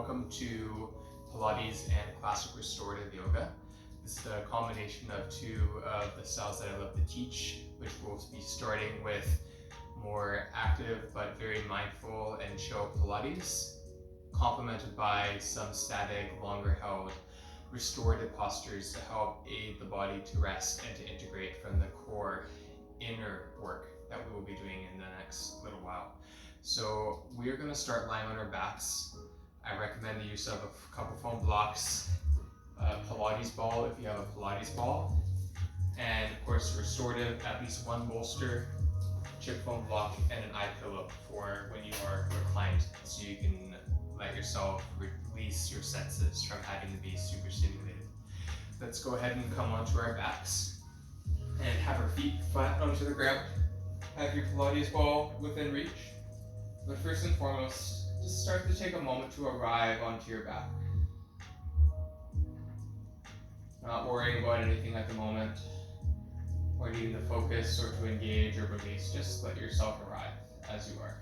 welcome to Pilates and Classic Restorative Yoga. This is a combination of two of the styles that I love to teach, which will be starting with more active but very mindful and chill Pilates, complemented by some static, longer held restorative postures to help aid the body to rest and to integrate from the core inner work that we will be doing in the next little while. So we're going to start lying on our backs. I recommend the use of a couple foam blocks, a Pilates ball if you have a Pilates ball, and of course restorative, at least one bolster, chip foam block, and an eye pillow for when you are reclined, so you can let yourself release your senses from having to be super stimulated. Let's go ahead and come onto our backs and have our feet flat onto the ground. Have your Pilates ball within reach. But first and foremost, just start to take a moment to arrive onto your back. Not worrying about anything at the moment, or needing to focus or to engage or release. Just let yourself arrive as you are.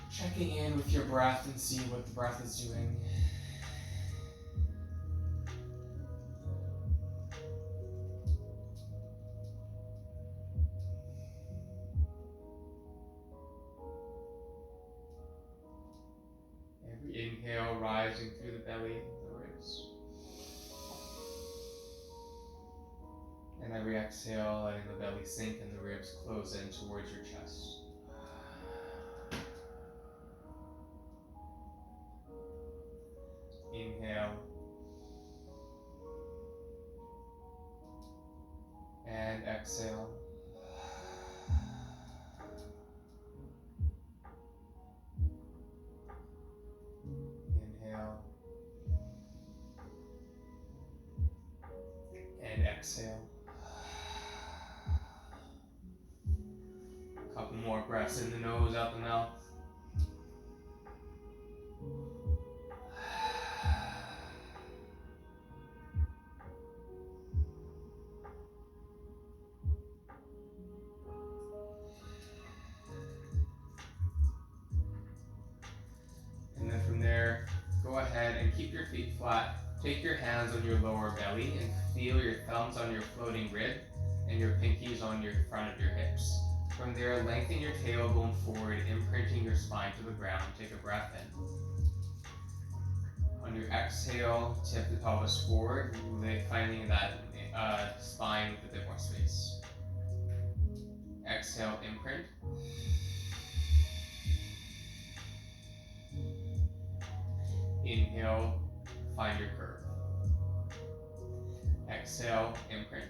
Checking in with your breath and see what the breath is doing. Every inhale rising through the belly, the ribs. And every exhale letting the belly sink and the ribs close in towards your chest. Inhale. And exhale. Inhale. And exhale. A couple more breaths in the nose, out the mouth. And then from there, go ahead and keep your feet flat. Take your hands on your lower belly and feel your thumbs on your floating rib and your pinkies on your front of your hips. From there, lengthen your tailbone forward, imprinting your spine to the ground. Take a breath in. On your exhale, tip the pelvis forward, finding that spine with a bit more space. Exhale, imprint. Inhale, find your curve. Exhale, imprint.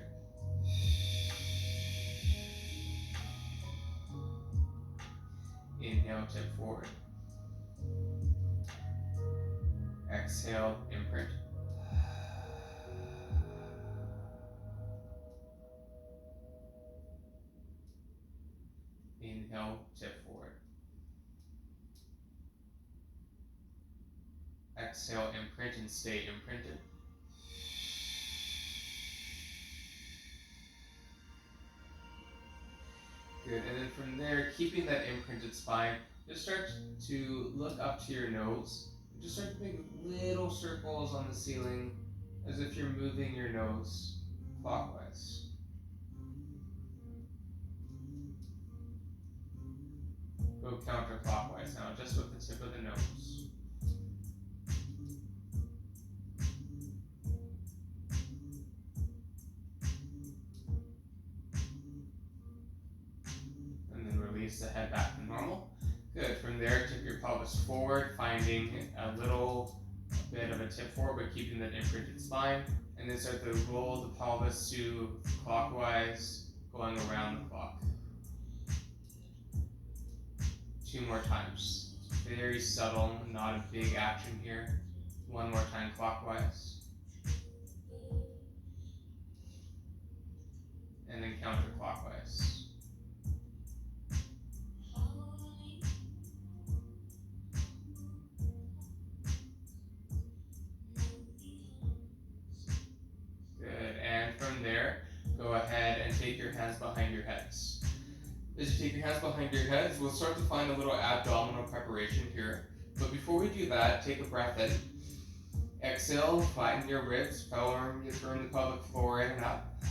Inhale, tip forward. Exhale, imprint. Inhale, tip forward. Exhale, imprint, and stay imprinted. Good, and then from there, keeping that imprinted spine, just start to look up to your nose. Just start to make little circles on the ceiling as if you're moving your nose clockwise. Go counterclockwise now, just with the tip of the nose. And then release the head back to normal. Good, from there, tip your pelvis forward, finding a little bit of a tip forward, but keeping that imprinted spine. And then start to roll the pelvis to clockwise, going around the clock. 2 more times. Very subtle, not a big action here. 1 more time clockwise. And then counterclockwise. Good, and from there, go ahead and take your hands behind your heads. As you take your hands behind your heads, we'll start to find a little abdominal preparation here. But before we do that, take a breath in. Exhale, flatten your ribs, firm the pelvic floor in and up.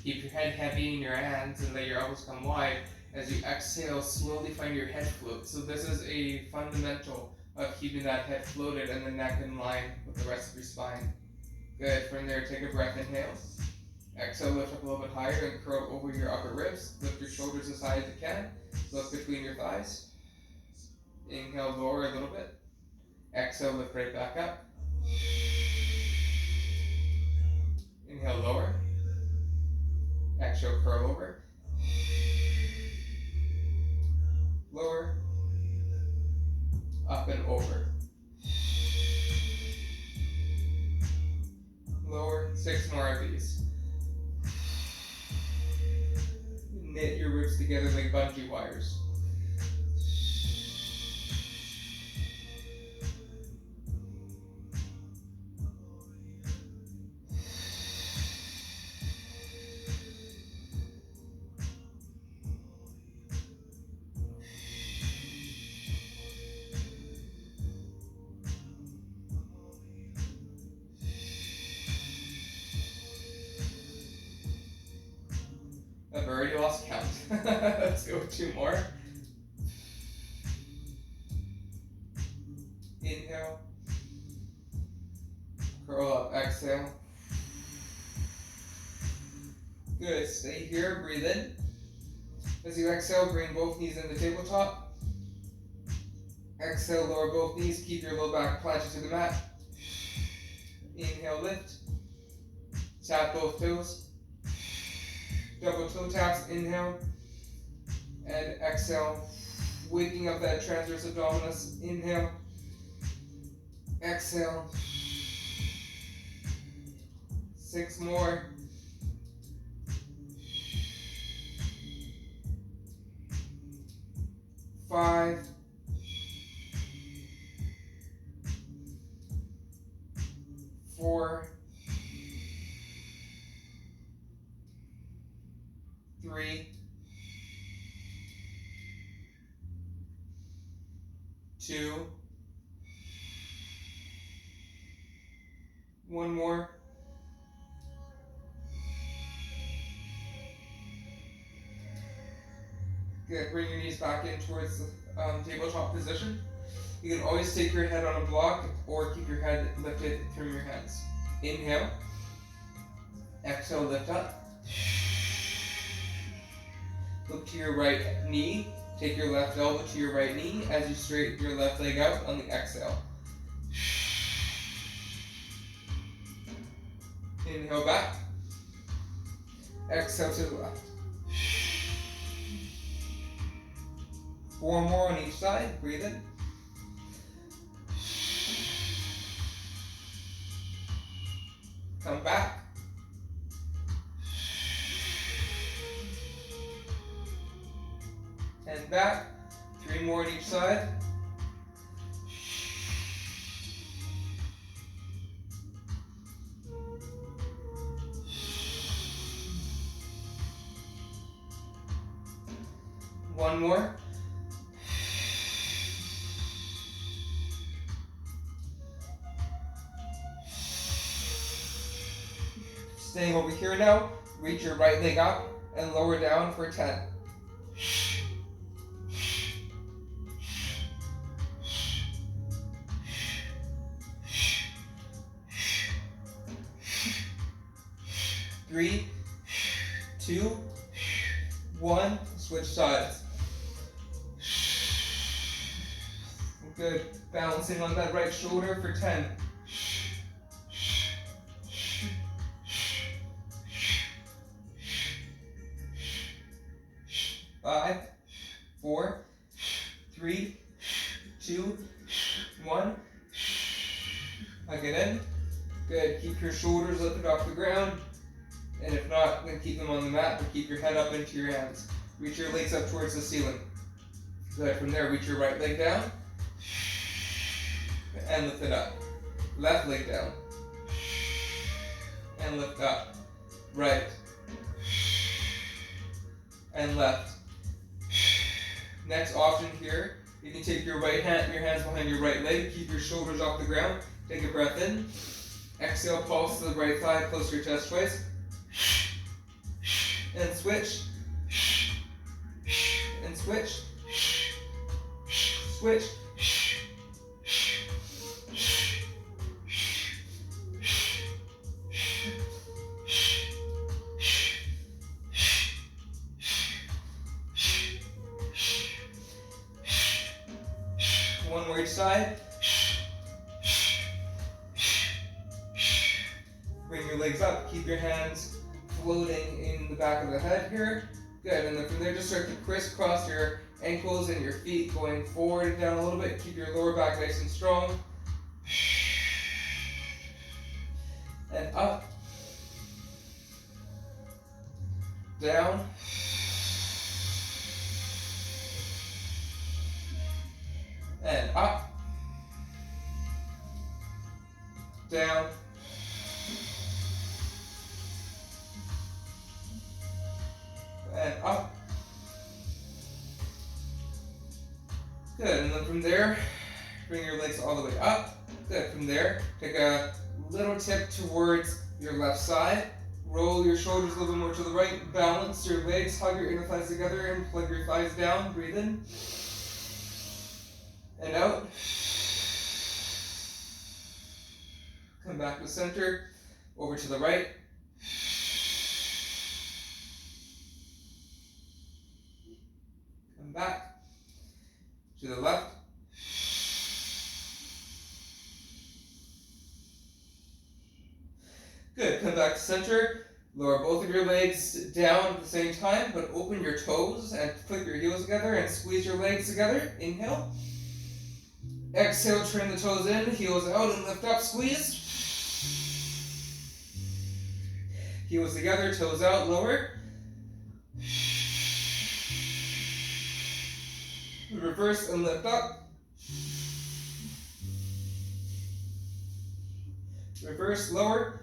Keep your head heavy in your hands and let your elbows come wide. As you exhale, slowly find your head float. So this is a fundamental of keeping that head floated and the neck in line with the rest of your spine. Good. From there, take a breath, inhale. Exhale, lift up a little bit higher and curl over your upper ribs. Lift your shoulders as high as you can. Look between your thighs. Inhale, lower a little bit. Exhale, lift right back up. Inhale, lower. Exhale, curl over. Lower. Up and over. Lower. 6 more of these. Knit your ribs together like bungee wires. I've already lost count. Let's go 2 more. Inhale. Curl up, exhale. Good, stay here, breathe in. As you exhale, bring both knees in the tabletop. Exhale, lower both knees, keep your low back planted to the mat. Inhale, lift. Tap both toes. Double toe taps, inhale. And exhale. Waking up that transverse abdominis, inhale. Exhale. 6 more. 5. 4. 3. 2. 1 more. Good. Bring your knees back in towards the tabletop position. You can always take your head on a block or keep your head lifted through your hands. Inhale. Exhale, lift up. Look to your right knee. Take your left elbow to your right knee as you straighten your left leg out on the exhale. Inhale back. Exhale to the left. 4 more on each side. Breathe in. Come back. And back. 3 more on each side. One more. Staying over here now, reach your right leg up and lower down for 10. 3, 2, 1, switch sides. Good. Balancing on that right shoulder for 10. 5, 4, 3, 2, 1. Hug it in. Good. Keep your shoulders lifted off the ground. And if not, then keep them on the mat, but keep your head up into your hands. Reach your legs up towards the ceiling. Good. From there, reach your right leg down. And lift it up. Left leg down. And lift up. Right. and left. Next option here, you can take your hands behind your right leg, keep your shoulders off the ground, take a breath in, exhale, pulse to the right thigh, close to your chest twice, and switch, and switch, switch, one more each side. Bring your legs up, keep your hands floating in the back of the head here. Good, and then from there just start to crisscross your ankles and your feet going forward and down a little bit. Keep your lower back nice and strong. And up. Down. And up. Down. And up. Good, and then from there, bring your legs all the way up. Good, from there, take a little tip towards your left side. Roll your shoulders a little bit more to the right. Balance your legs, hug your inner thighs together and plug your thighs down. Breathe in. And out. Come back to center. Over to the right. Come back. To the left. Good, come back to center. Lower both of your legs down at the same time, but open your toes and click your heels together and squeeze your legs together. Inhale. Exhale, turn the toes in, heels out and lift up, squeeze. Heels together, toes out, lower. Reverse and lift up. Reverse, lower.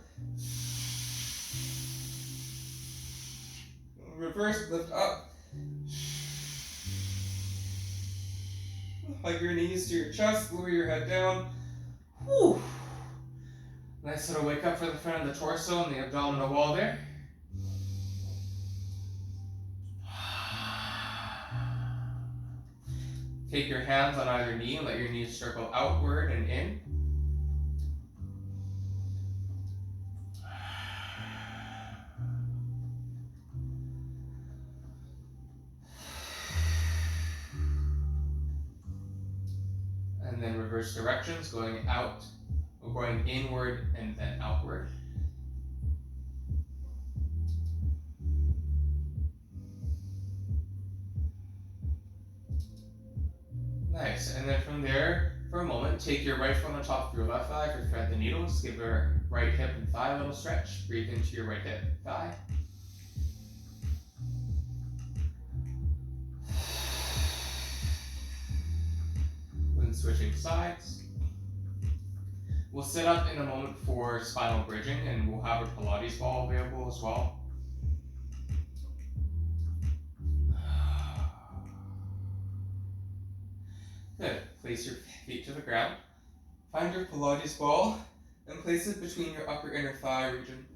Reverse, lift up. Hug your knees to your chest, lower your head down. Whew. Nice little wake up for the front of the torso and the abdominal wall there. Take your hands on either knee and let your knees circle outward and in. And then reverse directions, going out, or going inward and then outward. Nice, and then from there, for a moment, take your right foot on top of your left thigh for thread the needles. Give your right hip and thigh a little stretch. Breathe into your right hip and thigh. Then switching sides. We'll sit up in a moment for spinal bridging, and we'll have a Pilates ball available as well. Good. Place your feet to the ground. Find your Pilates ball and place it between your upper inner thigh region,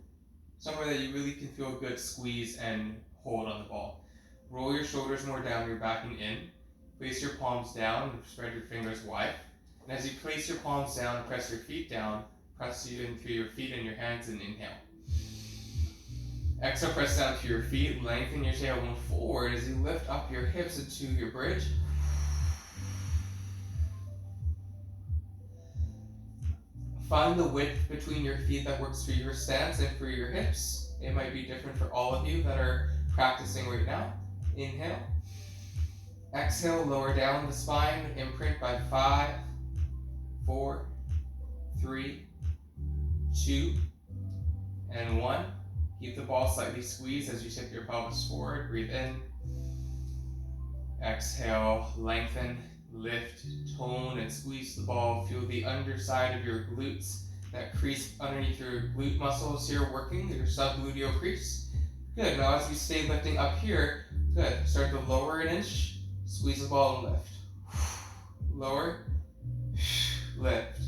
somewhere that you really can feel a good squeeze and hold on the ball. Roll your shoulders more down, you're backing in. Place your palms down and spread your fingers wide. And as you place your palms down and press your feet down, press in through your feet and your hands and inhale. Exhale, press down to your feet, lengthen your tailbone forward as you lift up your hips into your bridge. Find the width between your feet that works for your stance and for your hips. It might be different for all of you that are practicing right now. Inhale. Exhale, lower down the spine, imprint by 5, 4, 3, 2, and 1. Keep the ball slightly squeezed as you tip your pelvis forward. Breathe in. Exhale, lengthen, lift, tone, and squeeze the ball. Feel the underside of your glutes, that crease underneath your glute muscles here working, your subgluteal crease. Good, now as you stay lifting up here, Good. Start to lower an inch, squeeze the ball and lift. Lower, lift.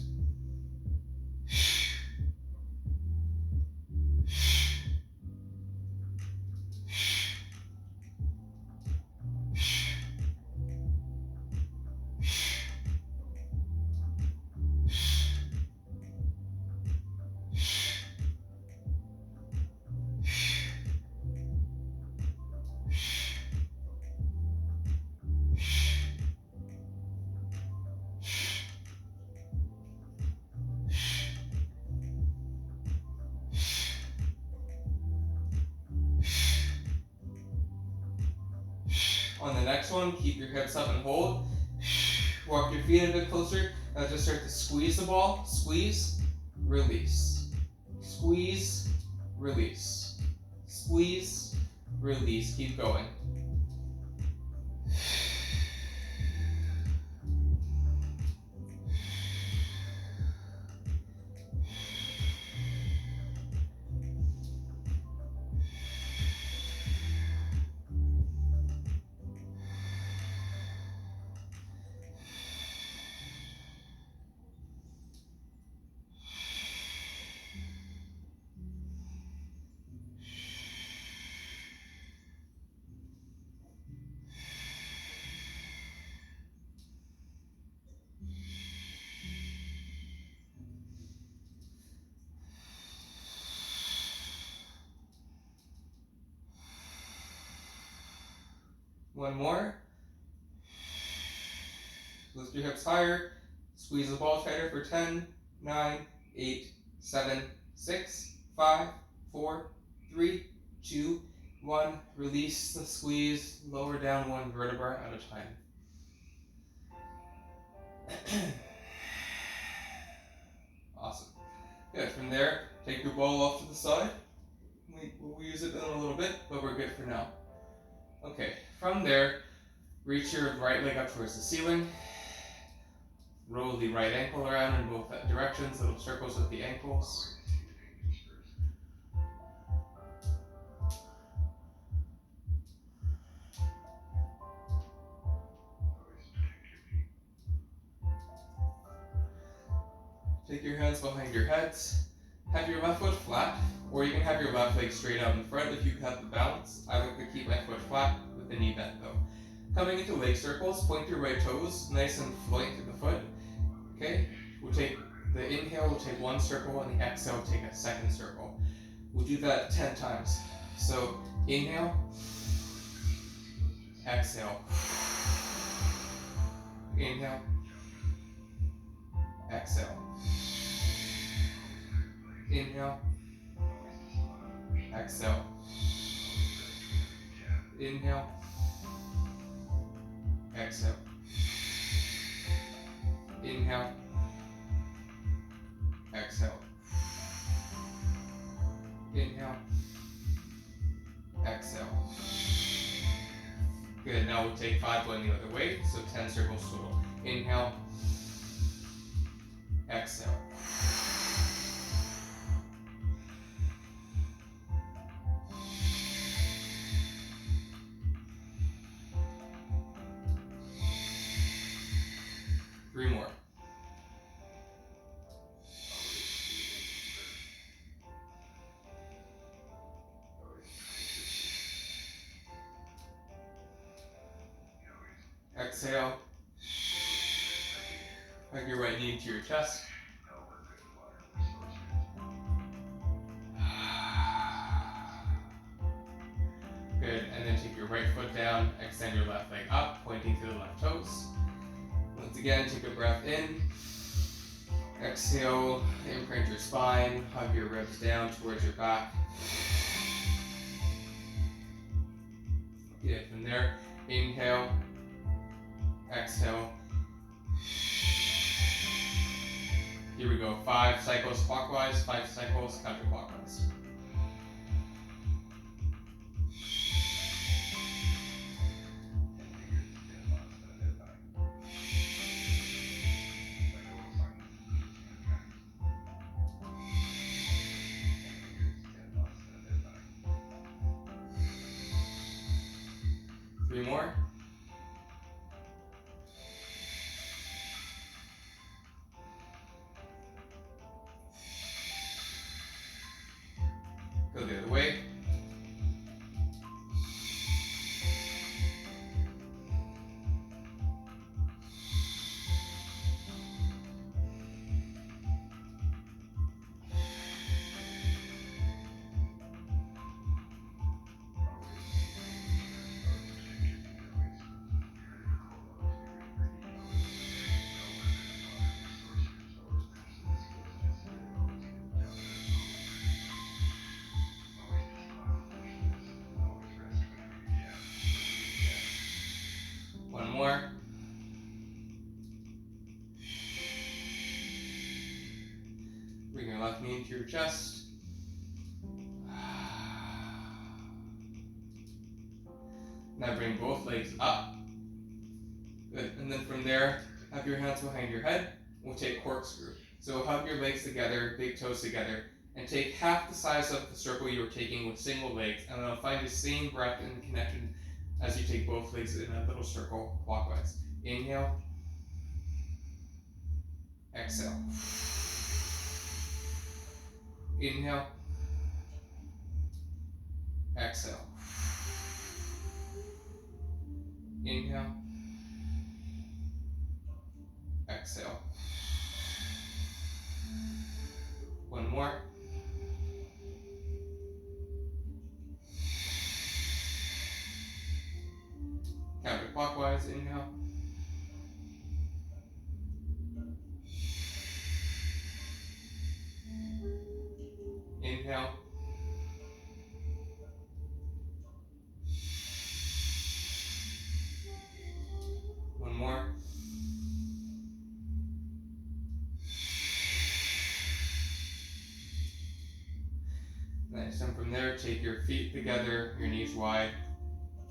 On the next one, keep your hips up and hold. Walk your feet a bit closer. Now just start to squeeze the ball. Squeeze, release. Squeeze, release. Squeeze, release. Keep going. One more. Lift your hips higher. Squeeze the ball tighter for 10, 9, 8, 7, 6, 5, 4, 3, 2, 1. Release the squeeze. Lower down one vertebra at a time. Awesome. Good. From there, take your ball off to the side. We'll use it in a little bit, but we're good for now. Okay. From there, reach your right leg up towards the ceiling. Roll the right ankle around in both directions, little circles with the ankles. Take your hands behind your heads. Have your left foot flat, or you can have your left leg straight out in front if you have the balance. I like to keep my foot flat with the knee bent though. Coming into leg circles, point your right toes nice and floating through the foot. Okay, we'll take the inhale, we'll take one circle, and the exhale, we'll take a second circle. We'll do that 10 times. So inhale, exhale, inhale, exhale, inhale, exhale, inhale, exhale, inhale, exhale, inhale, exhale. Good, now we'll take 5 going the other way, so 10 circles total. Inhale, exhale. Three more. Exhale. Hug your right knee to your chest. Good, and then take your right foot down, extend your left leg up, pointing to the left toes. Once again, take a breath in. Exhale, imprint your spine, hug your ribs down towards your back. Good, from there, inhale, exhale. Here we go, 5 cycles clockwise, 5 cycles counterclockwise. 3 more. Go the other way. One more. Bring your left knee into your chest. Now bring both legs up. Good. And then from there, have your hands behind your head. We'll take corkscrew. So hug your legs together, big toes together, and take half the size of the circle you were taking with single legs, and then find the same breath and connection as you take both legs in a little circle clockwise. Inhale. Exhale. Inhale. Exhale. Inhale. Exhale. One more. Counterclockwise, inhale. Inhale. One more. Nice, and from there, take your feet together, your knees wide,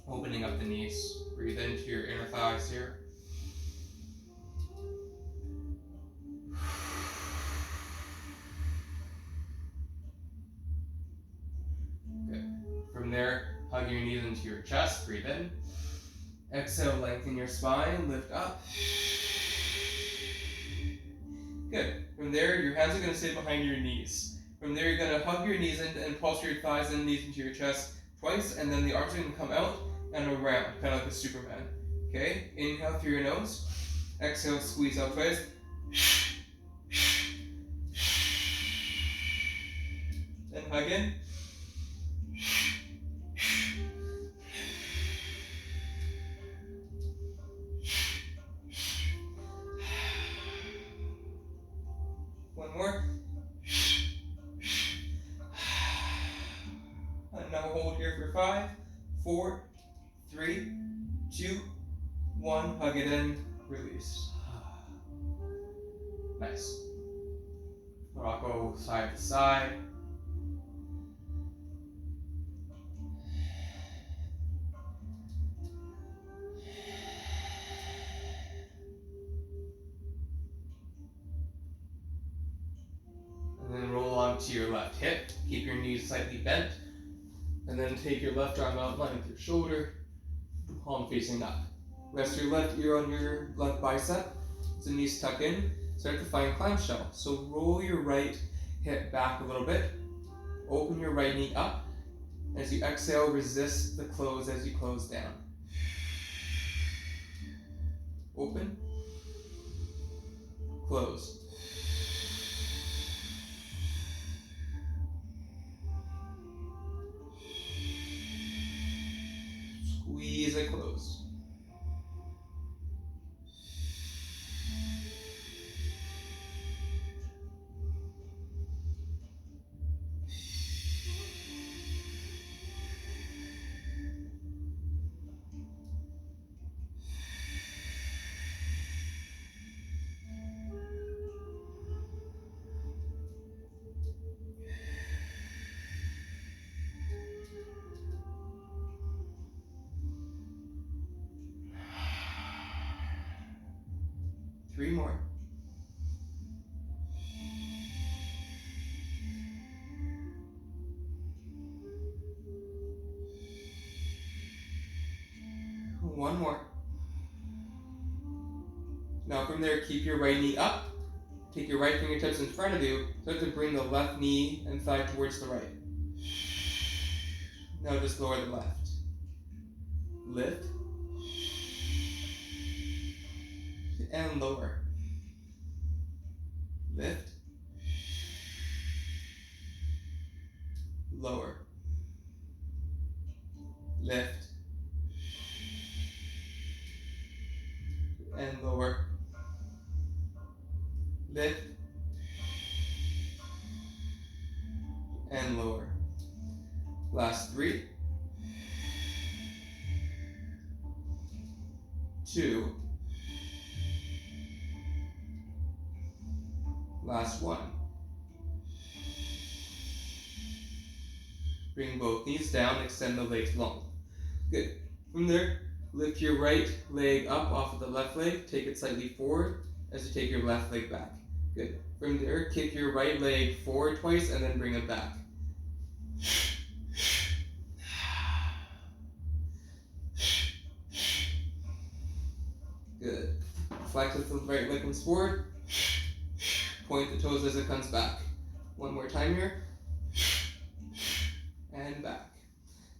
opening up the knees. Breathe into your inner thighs here. Good. From there, hug your knees into your chest, breathe in. Exhale, lengthen your spine, lift up. Good. From there, your hands are going to stay behind your knees. From there, you're going to hug your knees in and pulse your thighs and knees into your chest twice, and then the arms are going to come out and around, kind of like a Superman. Okay? Inhale through your nose. Exhale, squeeze out twice. Then hug in. One more. And now hold here for 5, 4, 3, 2, 1. Hug it in, release. Nice. Rocco side to side. And then roll onto your left hip. Keep your knees slightly bent. And then take your left arm out, line with your shoulder, palm facing up. Rest your left ear on your left bicep. So knees tuck in. Start to find clamshell. So roll your right hip back a little bit. Open your right knee up. As you exhale, resist the close as you close down. Open. Close. Squeeze it closed. Three more. One more. Now from there, keep your right knee up. Take your right fingertips in front of you. Start to bring the left knee and thigh towards the right. Now just lower the left. Lift. And lower. Lift. Lower. Lift. And lower. Lift. And lower. Last 3. 2. Last 1. Bring both knees down, extend the legs long. Good. From there, lift your right leg up off of the left leg, take it slightly forward as you take your left leg back. Good. From there, kick your right leg forward twice and then bring it back. Good. Flex with the right leg comes forward. Point the toes as it comes back. One more time here. And back.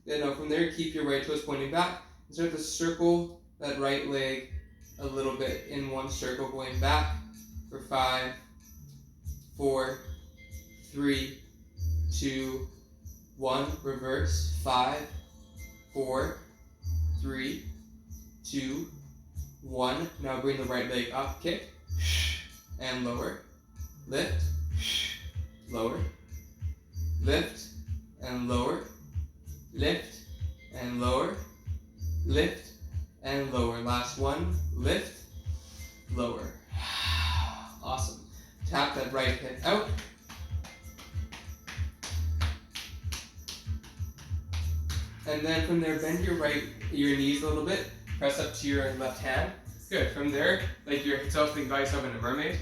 Good. Now from there, keep your right toes pointing back. And start to circle that right leg a little bit in one circle, going back for 5, 4, 3, 2, 1. Reverse. 5, 4, 3, 2, 1. Now bring the right leg up, kick, and lower. Lift, lower, lift, and lower, lift, and lower, lift, and lower. Last 1, lift, lower. Awesome. Tap that right hip out. And then from there, bend your knees a little bit. Press up to your left hand. Good. From there, like yourself, think about yourself in a mermaid.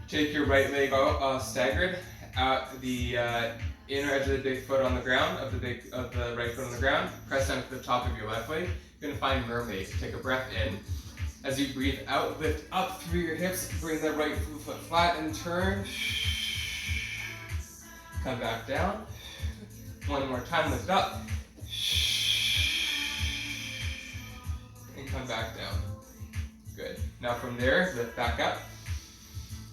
Take your right leg out, staggered at the inner edge of the big foot on the ground, of the right foot on the ground. Press down to the top of your left leg. You're gonna find mermaid. Take a breath in. As you breathe out, lift up through your hips. Bring that right foot flat and turn. Come back down. One more time. Lift up. And come back down. Good. Now from there, lift back up.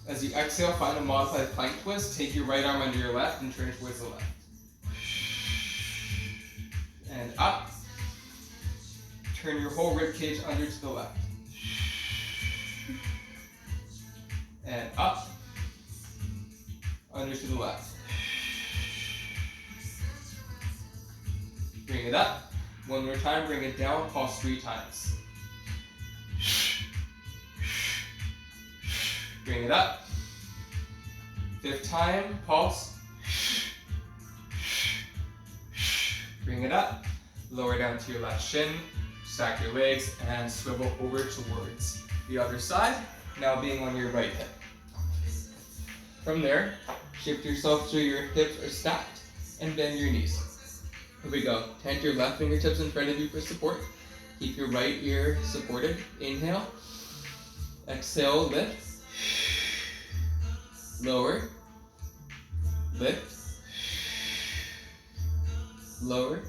As you exhale, find a modified plank twist. Take your right arm under your left and turn towards the left. And up. Turn your whole rib cage under to the left. And up. Under to the left. Bring it up. One more time, bring it down, pulse 3 times. Bring it up. 5th time, pulse. Bring it up. Lower down to your left shin. Stack your legs and swivel over towards the other side. Now being on your right hip. From there, shift yourself so your hips are stacked and bend your knees. Here we go. Tent your left fingertips in front of you for support. Keep your right ear supported. Inhale. Exhale, lift. Lower. Lift. Lower.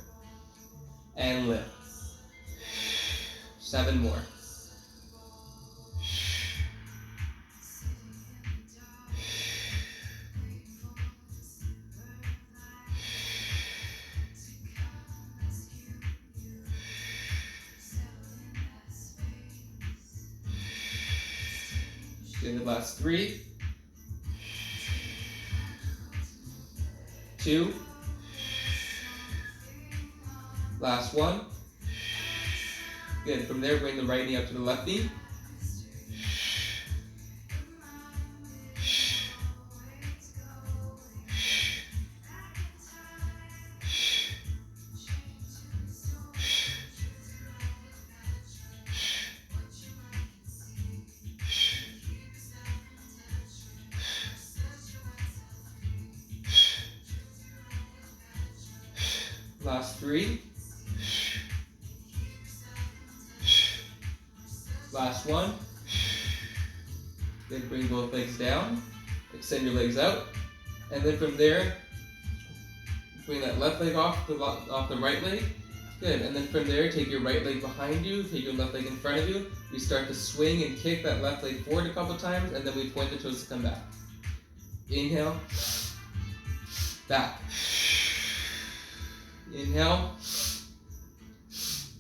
And lift. 7 more. Do the last 3, 2, last 1. Good. From there, bring the right knee up to the left knee. Last 3. Last one. Then bring both legs down. Extend your legs out. And then from there, bring that left leg off the right leg. Good. And then from there, take your right leg behind you, take your left leg in front of you. We start to swing and kick that left leg forward a couple times, and then we point the toes to come back. Inhale. Back. Inhale.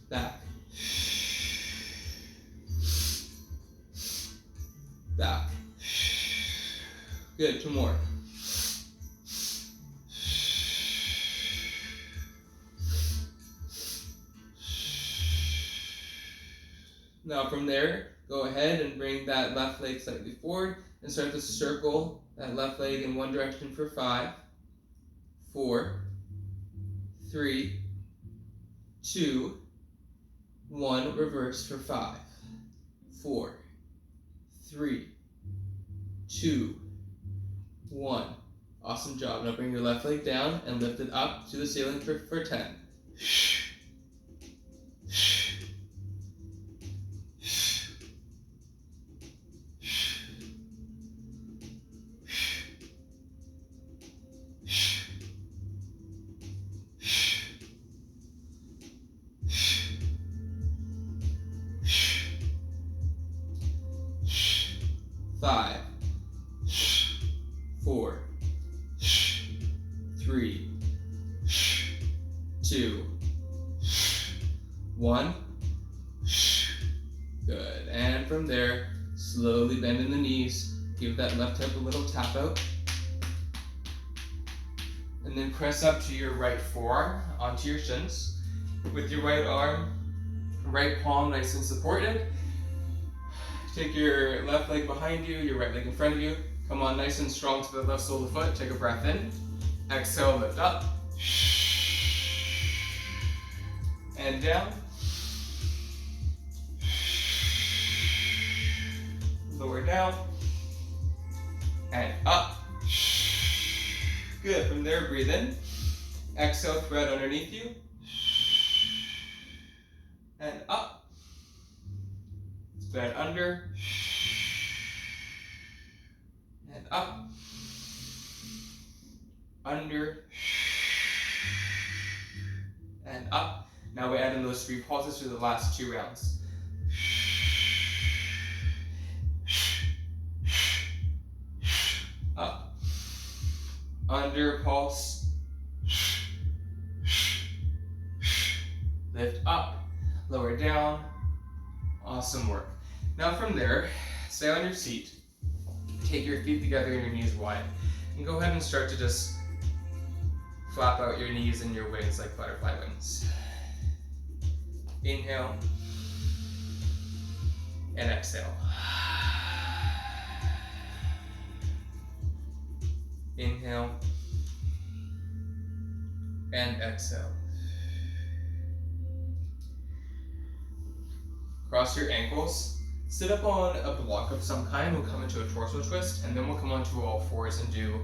Back. Back. Good. 2 more. Now from there, go ahead and bring that left leg slightly forward and start to circle that left leg in one direction for 5, 4, 3, 2, 1. Reverse for 5, 4, 3, 2, 1. Awesome job. Now bring your left leg down and lift it up to the ceiling for 10. Five, 4, 3, 2, 1. Good. And from there, slowly bend in the knees. Give that left hip a little tap out. And then press up to your right forearm onto your shins. With your right arm, right palm nice and supported. Take your left leg behind you, your right leg in front of you. Come on nice and strong to the left sole of the foot. Take a breath in. Exhale, lift up. And down. Lower down. And up. Good. From there, breathe in. Exhale, thread underneath you. And up. Thread under. And up. Under. And up. Now we add in those 3 pulses for the last 2 rounds. Up. Under, pulse. Lift up. Lower down. Awesome work. Now from there, stay on your seat. Take your feet together and your knees wide. And go ahead and start to just flap out your knees and your wings like butterfly wings. Inhale. And exhale. Inhale. And exhale. Cross your ankles. Sit up on a block of some kind. We'll come into a torso twist, and then we'll come onto all fours and do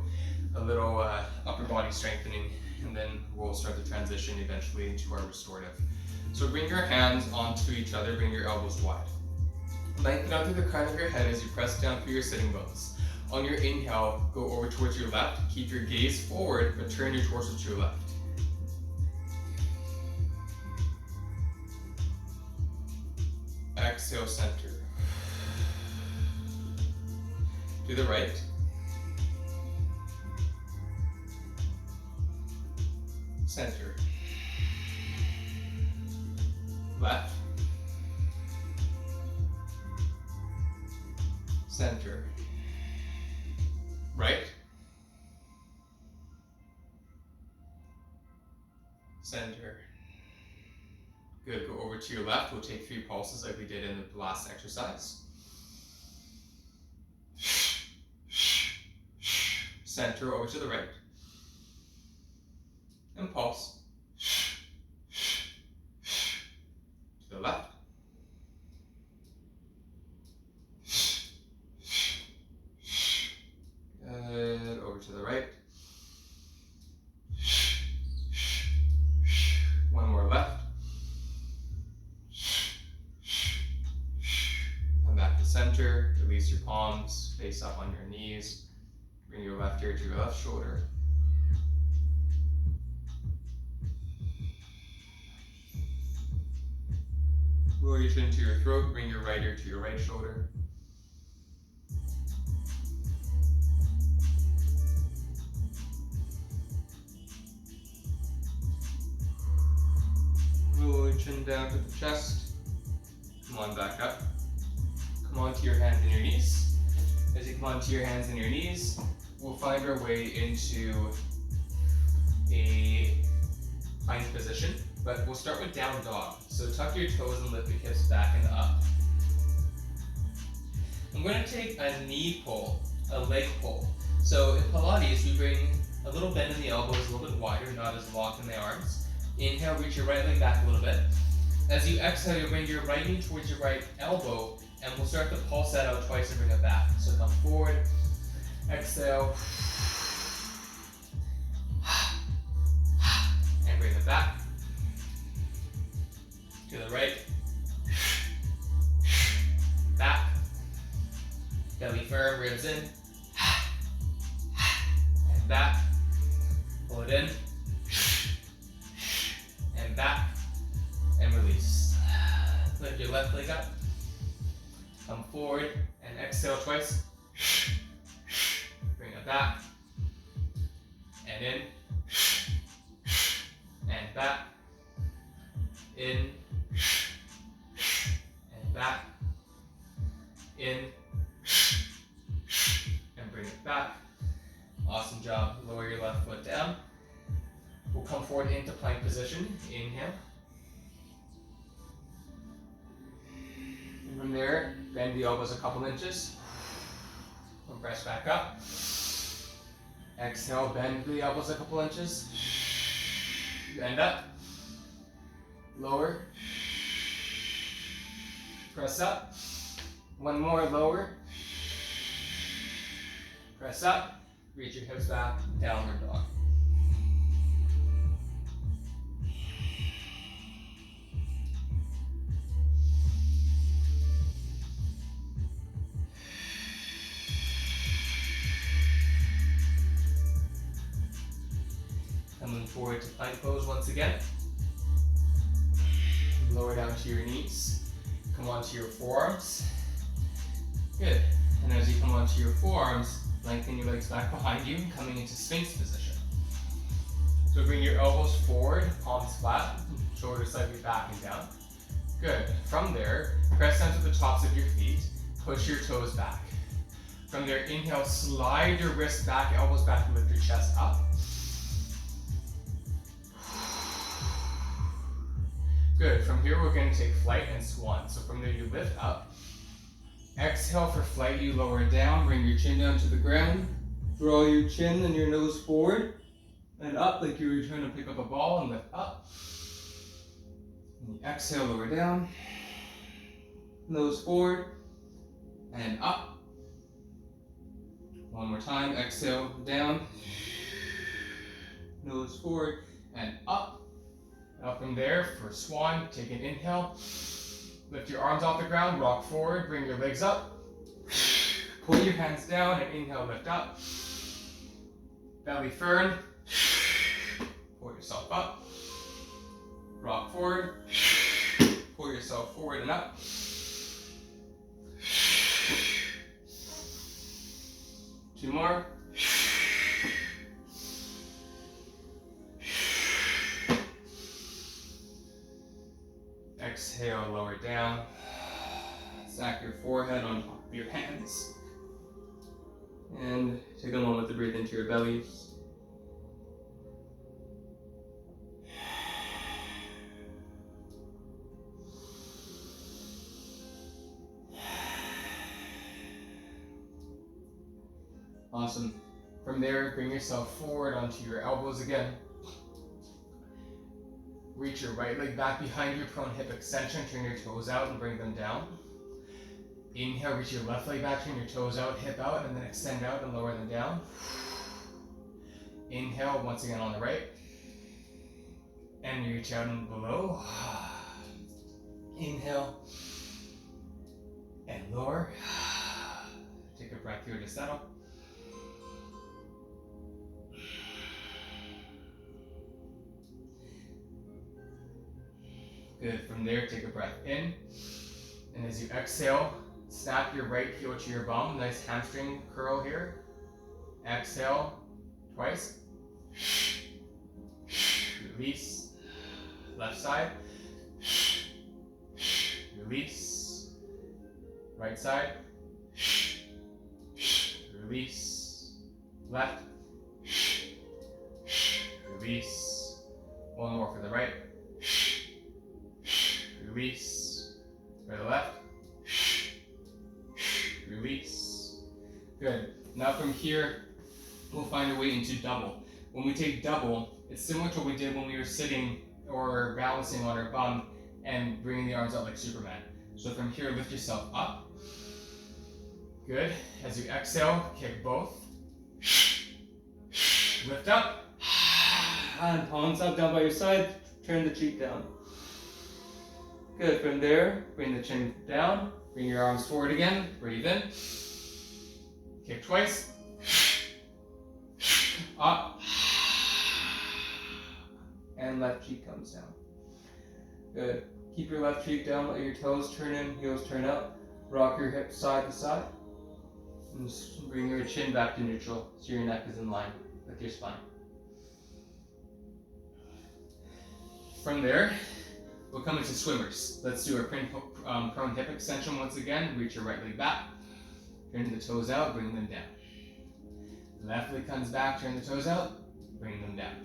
a little upper body strengthening, and then we'll start the transition eventually into our restorative. So bring your hands onto each other, bring your elbows wide. Lengthen out through the crown of your head as you press down through your sitting bones. On your inhale, go over towards your left. Keep your gaze forward, but turn your torso to your left. Exhale, center. To the right. Center. Left. Center. Right. Center. Good, go over to your left. We'll take 3 pulses like we did in the last exercise. Center over to the right. And pulse. To the left. Good, over to the right. One more left. And palms face up on your knees. Bring your left ear to your left shoulder. Roll your chin to your throat. Bring your right ear to your right shoulder. Roll your chin down to the chest. Come on back up. Come onto your hands and your knees. As you come onto your hands and your knees, we'll find our way into a plank position, but we'll start with down dog. So tuck your toes and lift your hips back and up. I'm going to take a knee pull, a leg pull. So in Pilates, we bring a little bend in the elbows, a little bit wider, not as locked in the arms. Inhale, reach your right leg back a little bit. As you exhale, you'll bring your right knee towards your right elbow, and we'll start to pulse that out twice and bring it back. So come forward, exhale, and bring it back. To the right, back, belly firm, ribs in, and back, pull it in, and back, and release. Lift your left leg up, come forward, and exhale twice, bring it back, and in, and back, in, and back, in, and bring it back. Awesome job. Lower your left foot down. We'll come forward into plank position. Inhale. And from there, bend the elbows a couple inches. And press back up. Exhale, bend the elbows a couple inches. Bend up. Lower. Press up. One more, lower. Press up. Reach your hips back. Downward dog. Coming forward to plank pose once again. Lower down to your knees. Come onto your forearms. Good. And as you come onto your forearms, lengthen your legs back behind you, coming into Sphinx position. So bring your elbows forward, palms flat, shoulders slightly back and down. Good. From there, press down to the tops of your feet, push your toes back. From there, inhale, slide your wrists back, elbows back, and lift your chest up. Good. From here, we're going to take flight and swan. So from there, you lift up. Exhale for flight, you lower down, bring your chin down to the ground. Draw your chin and your nose forward and up like you were trying to pick up a ball and lift up. And you exhale, lower down. Nose forward and up. One more time, exhale, down. Nose forward and up. Now from there, for swan, take an inhale. Lift your arms off the ground, rock forward, bring your legs up. Pull your hands down and inhale, lift up. Belly firm. Pull yourself up. Rock forward. Pull yourself forward and up. Two more. Exhale, lower down. Stack your forehead on top of your hands. And take a moment to breathe into your belly. Awesome. From there, bring yourself forward onto your elbows again. Reach your right leg back behind your prone hip extension, turn your toes out and bring them down. Inhale, reach your left leg back, turn your toes out, hip out, and then extend out and lower them down. Inhale, once again on the right. And reach out and below. Inhale. And lower. Take a breath here to settle. Good. From there, take a breath in. And as you exhale, snap your right heel to your bum. Nice hamstring curl here. Exhale twice. Release. Left side. Release. Right side. Release. Left. Release. One more for the right. Release. For the left. Release. Good. Now from here, we'll find our way into double. When we take double, it's similar to what we did when we were sitting or balancing on our bum and bringing the arms out like Superman. So from here, lift yourself up. Good. As you exhale, kick both. Lift up. And palms up, down by your side. Turn the cheek down. Good. From there, bring the chin down. Bring your arms forward again. Breathe in. Kick twice. Up. And left cheek comes down. Good. Keep your left cheek down. Let your toes turn in, heels turn up. Rock your hips side to side. And just bring your chin back to neutral so your neck is in line with your spine. From there, we'll come into swimmers. Let's do a prone hip extension once again. Reach your right leg back. Turn the toes out, bring them down. Left leg comes back, turn the toes out, bring them down.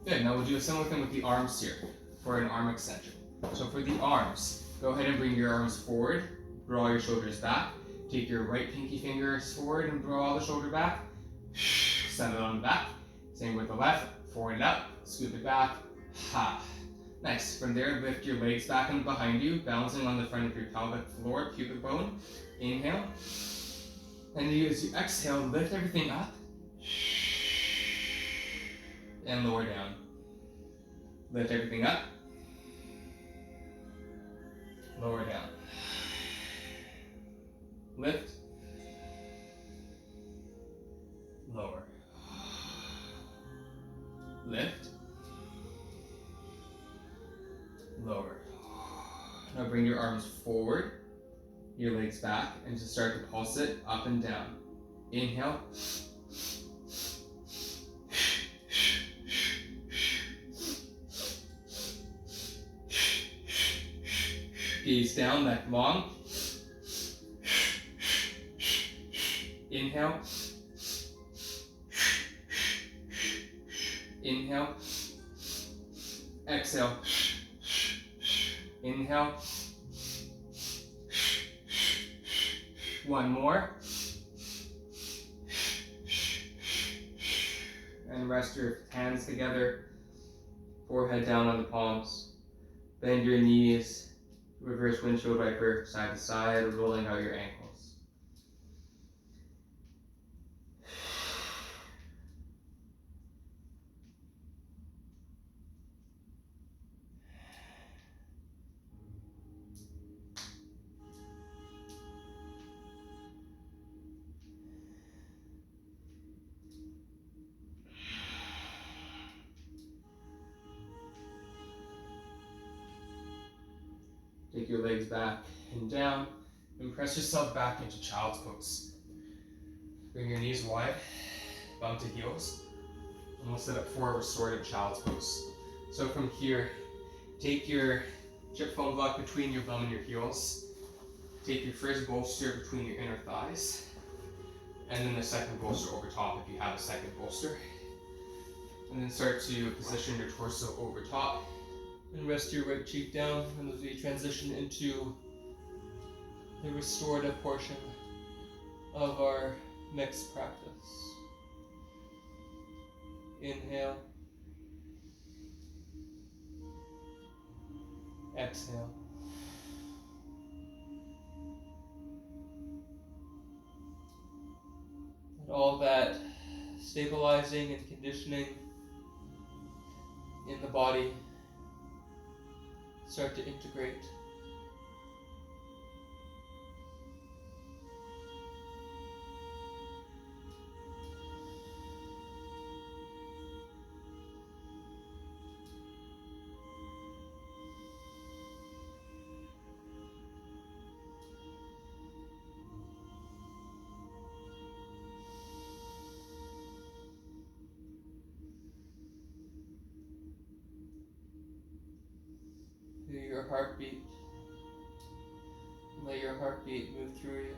Good, now we'll do a similar thing with the arms here for an arm extension. So for the arms, go ahead and bring your arms forward, draw your shoulders back. Take your right pinky fingers forward and draw the shoulder back. Send it on the back. Same with the left, forward and up, scoop it back. Ha. Nice. From there, lift your legs back and behind you, balancing on the front of your pelvic floor, pubic bone. Inhale. And as you exhale, lift everything up. And lower down. Lift everything up. Lower down. Lift. Lower. Lift. Lower. Now bring your arms forward, your legs back, and just start to pulse it up and down. Inhale. Gaze down, neck long. Inhale. Inhale. Exhale. Inhale. One more. And rest your hands together. Forehead down on the palms. Bend your knees. Reverse windshield wiper, side to side, rolling out your ankles. Take your legs back and down, and press yourself back into child's pose. Bring your knees wide, bum to heels, and we'll set up for a restorative child's pose. So from here, take your chip foam block between your bum and your heels. Take your first bolster between your inner thighs, and then the second bolster over top if you have a second bolster. And then start to position your torso over top. And rest your right cheek down, and as we transition into the restorative portion of our mixed practice. Inhale. Exhale. And all that stabilizing and conditioning in the body start to integrate. your heartbeat. Let your heartbeat move through you.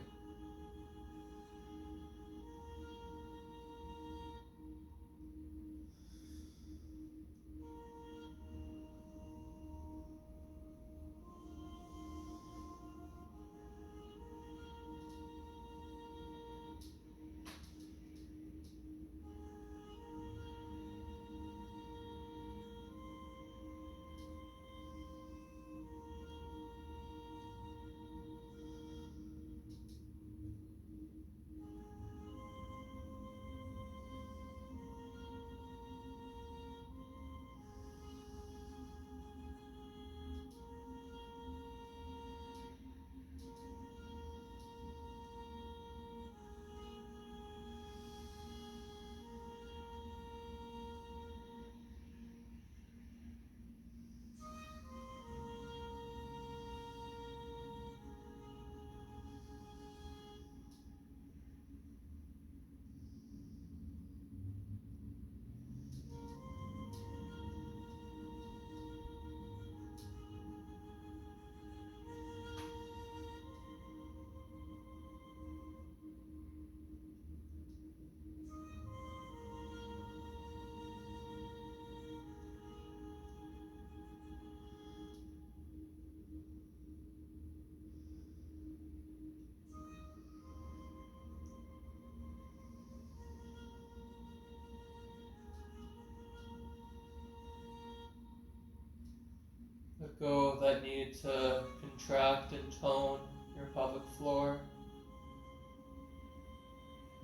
Let go of that need to contract and tone your pelvic floor,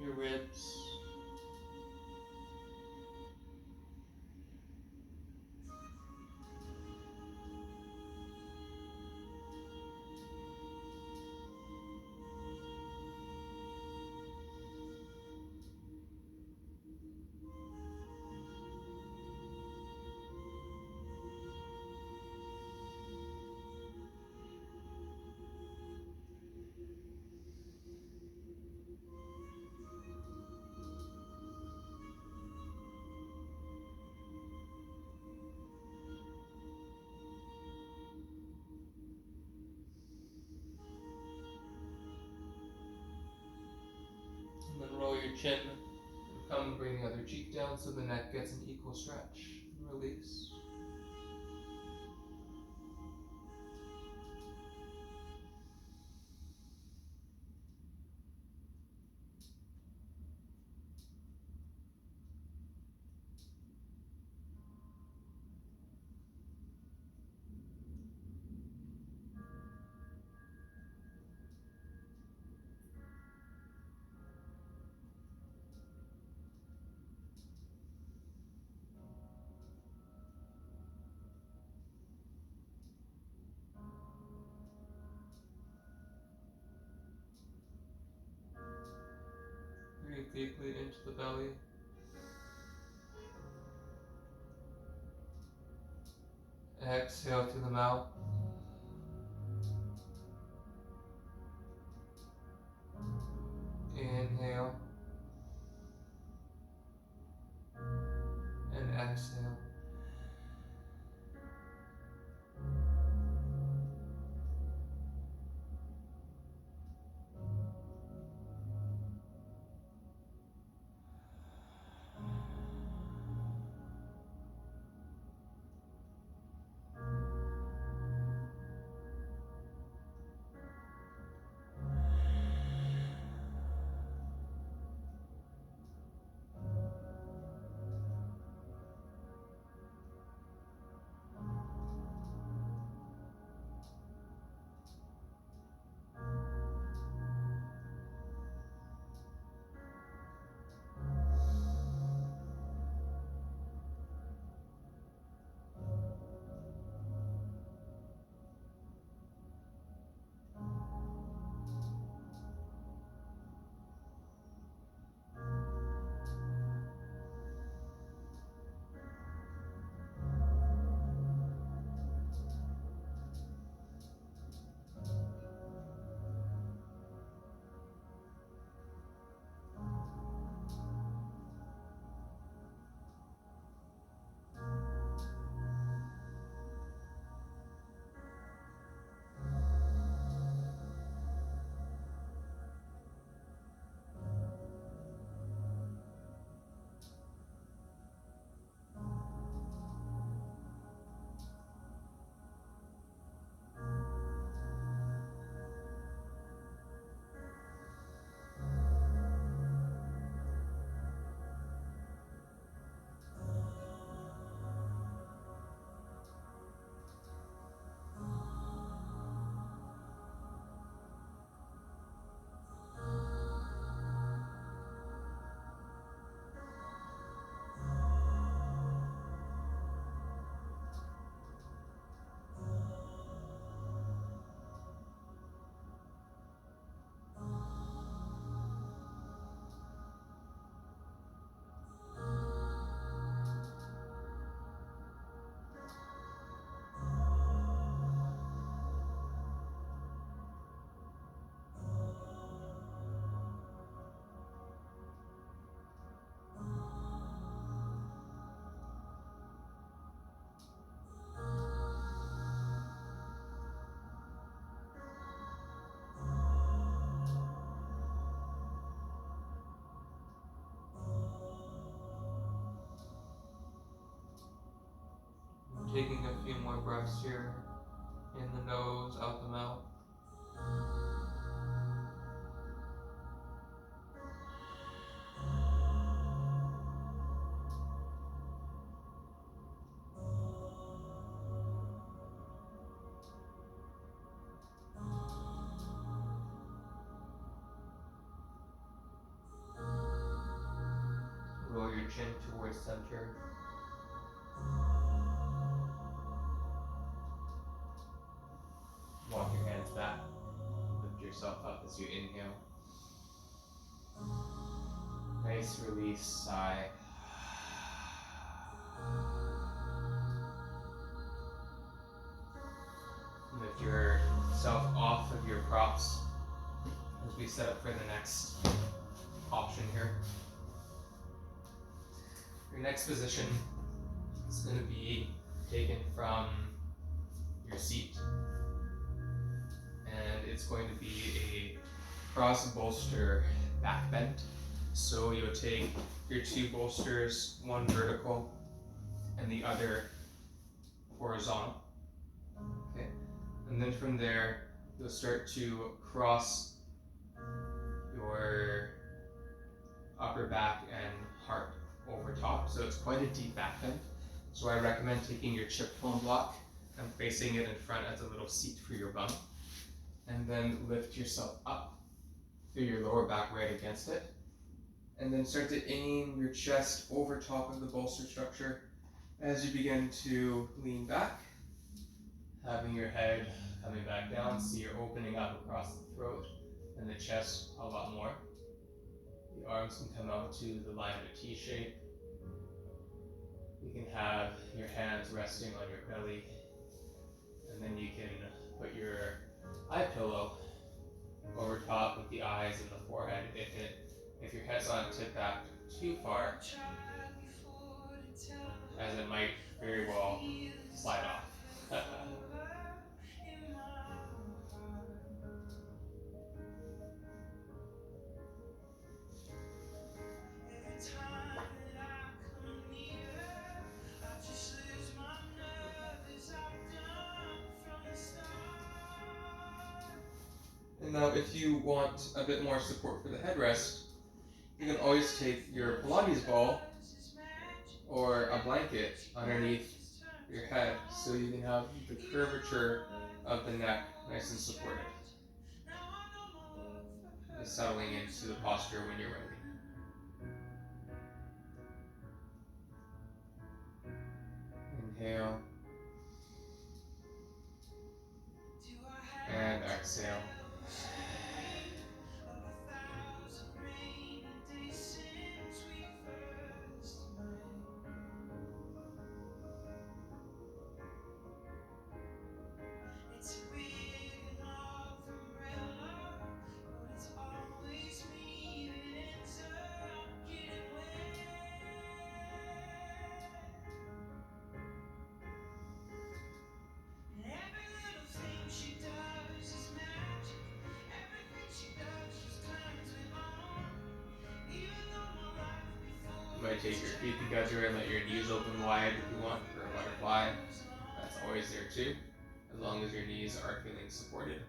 your ribs. And then roll your chin. Come and bring the other cheek down so the neck gets an equal stretch. And release. Breathe deeply into the belly. Exhale through the mouth. Inhale. And exhale. Taking a few more breaths here. In the nose, out the mouth. Roll your chin towards center. Walk your hands back. Lift yourself up as you inhale. Nice release sigh. Lift yourself off of your props as we set up for the next option here. Your next position is going to be taken from your seat, and it's going to be a cross bolster back bend. So you'll take your two bolsters, one vertical and the other horizontal. Okay, and then from there you'll start to cross your upper back and heart over top. So it's quite a deep back bend. So I recommend taking your chip foam block and placing it in front as a little seat for your bum. And then lift yourself up through your lower back right against it. And then start to aim your chest over top of the bolster structure as you begin to lean back. Having your head coming back down, so you're opening up across the throat and the chest a lot more. The arms can come out to the line of a T shape. You can have your hands resting on your belly, and then you can put your eye pillow over top with the eyes and the forehead. If your head's not tipped back too far, as it might very well slide off. And now if you want a bit more support for the headrest, you can always take your Pilates ball or a blanket underneath your head so you can have the curvature of the neck nice and supported. Just settling into the posture when you're ready. Inhale and exhale. You might take your feet together and let your knees open wide if you want for a butterfly. That's always there too, as long as your knees are feeling supported.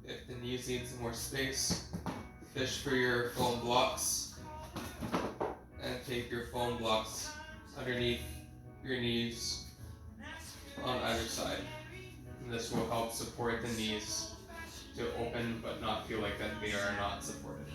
If the knees need some more space, fish for your foam blocks and take your foam blocks underneath your knees on either side. And this will help support the knees to open but not feel like that they are not supported.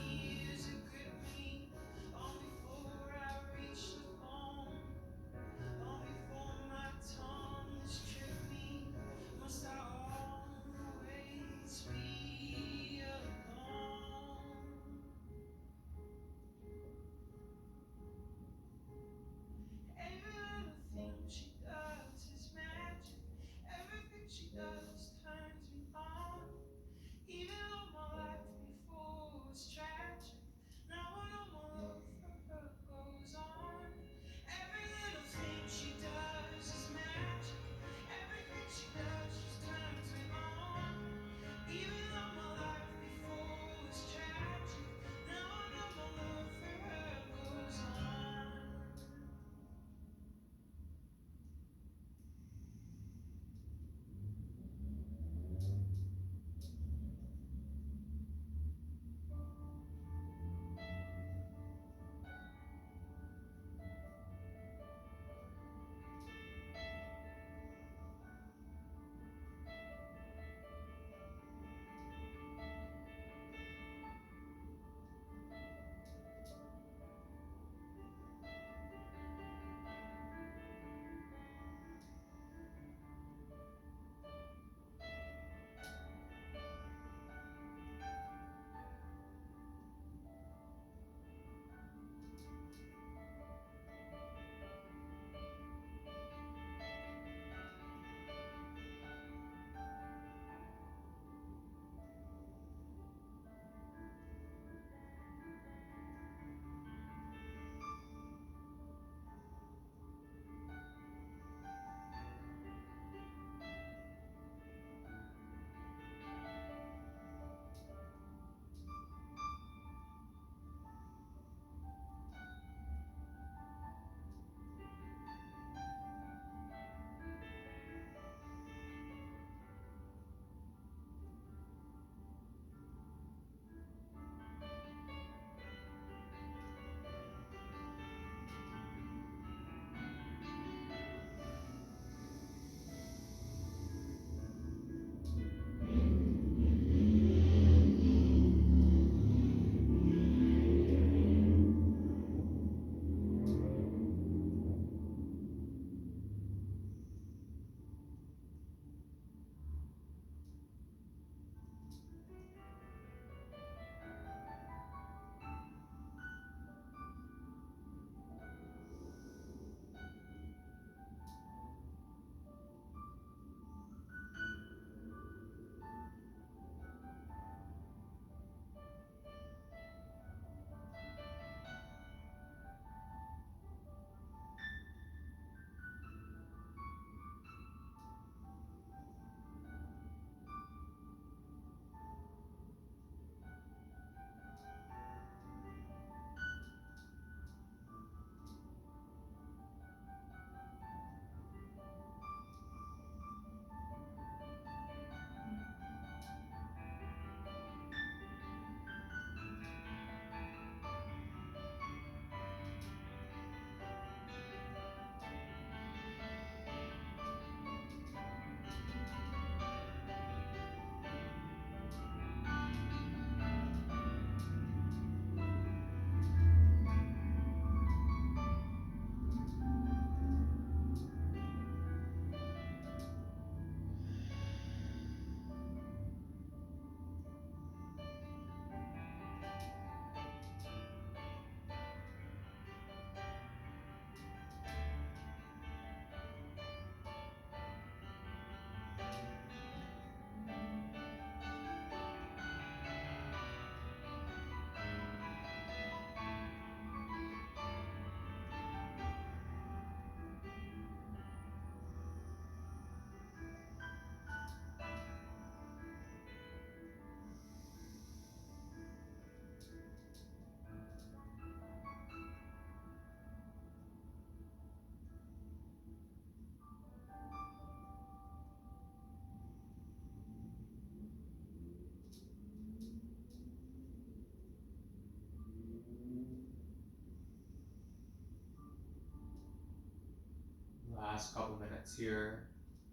last couple minutes here,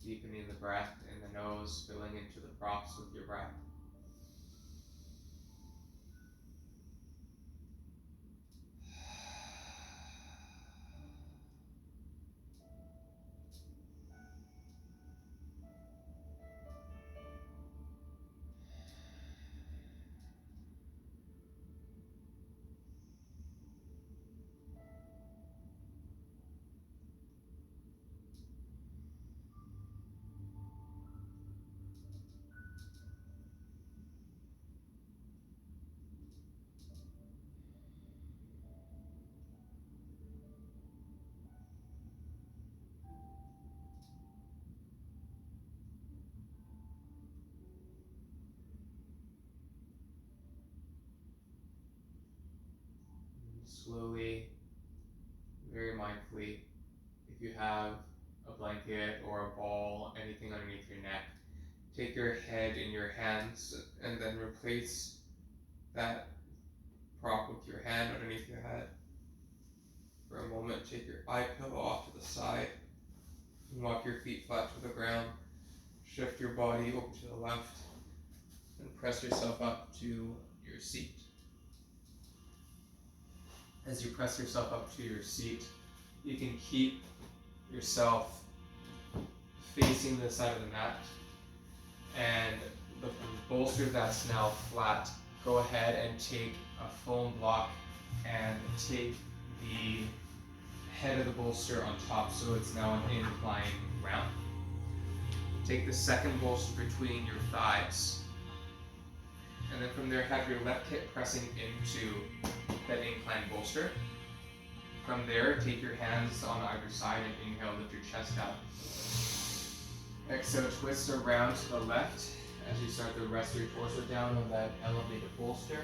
deepening the breath in the nose, filling into the props with your breath. Slowly, very mindfully, if you have a blanket or a ball, anything underneath your neck, take your head in your hands and then replace that prop with your hand underneath your head. For a moment, take your eye pillow off to the side and walk your feet flat to the ground. Shift your body over to the left and press yourself up to your seat. As you press yourself up to your seat, you can keep yourself facing the side of the mat, and the bolster that's now flat, go ahead and take a foam block and take the head of the bolster on top so it's now an inclined round. Take the second bolster between your thighs, and then from there have your left hip pressing into that inclined bolster. From there, take your hands on either side and inhale, lift your chest out. Exhale, twist around to the left as you start to rest your torso down on that elevated bolster,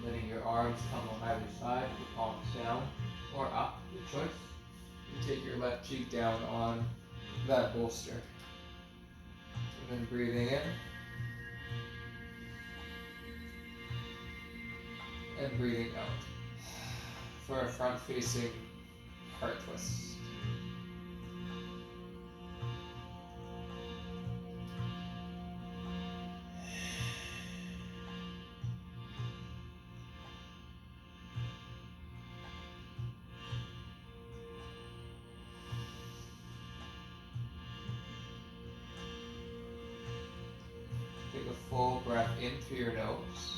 letting your arms come on either side, the palms down or up, your choice. And take your left cheek down on that bolster. And then breathing in and breathing out for a front-facing heart twist. Take a full breath in through your nose.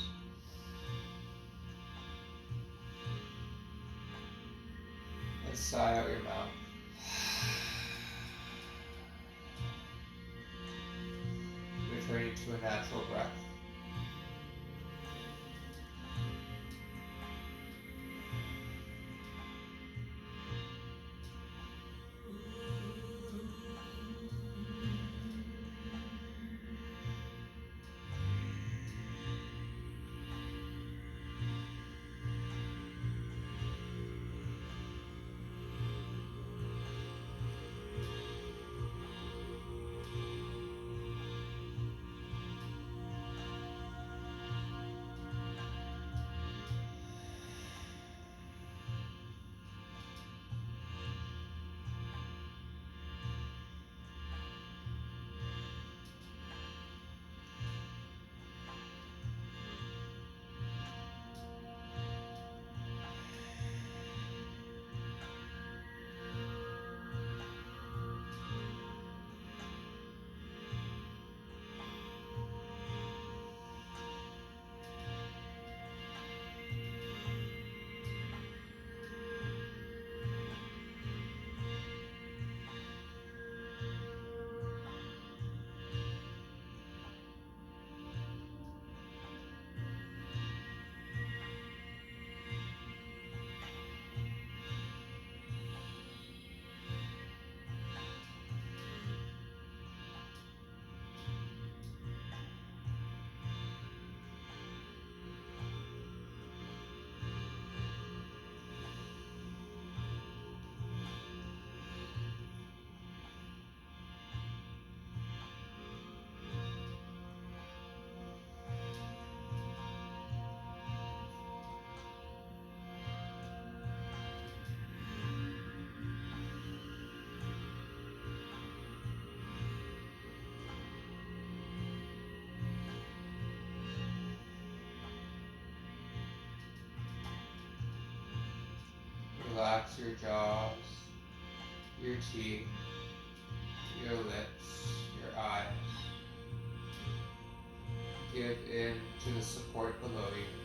And sigh out your mouth. Returning to a natural breath. relax your jaws, your teeth, your lips, your eyes. Give in to the support below you.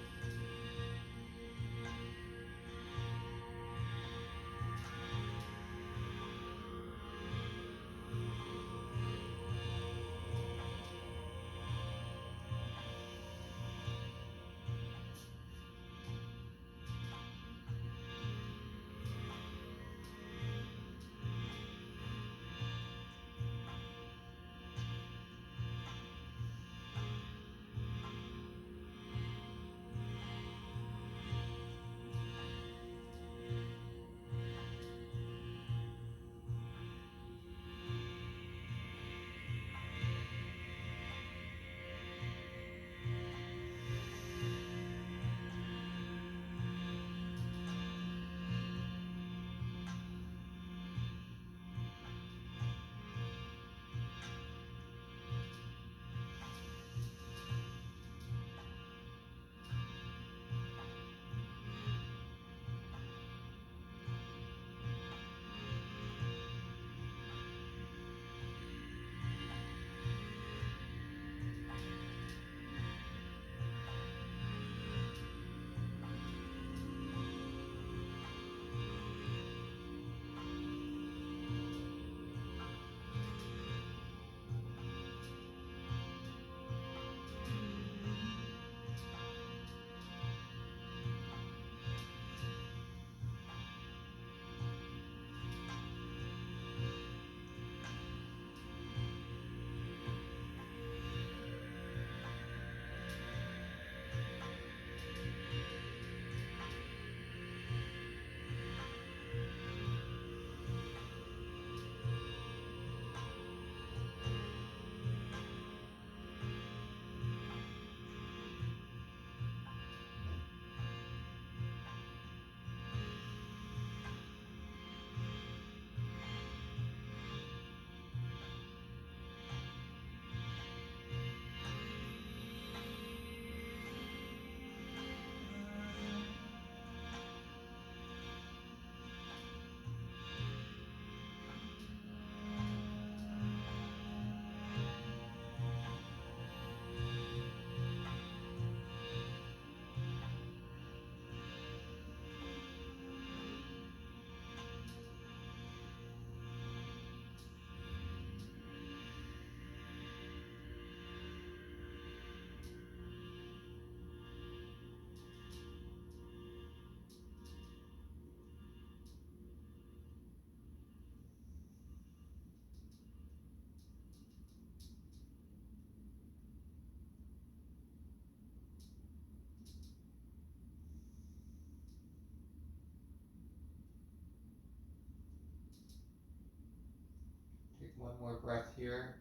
Take one more breath here.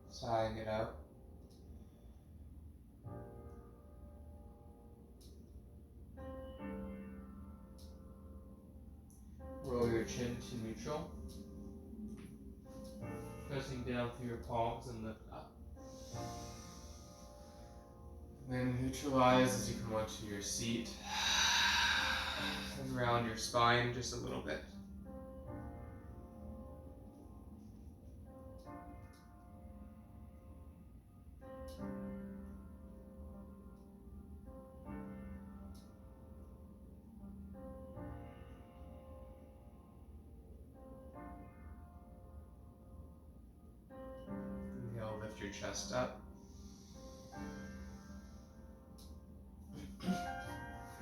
Sighing it out. Roll your chin to neutral. Pressing down through your palms and lift up. Then neutralize as you come onto your seat. And round your spine just a little bit. Inhale, lift your chest up.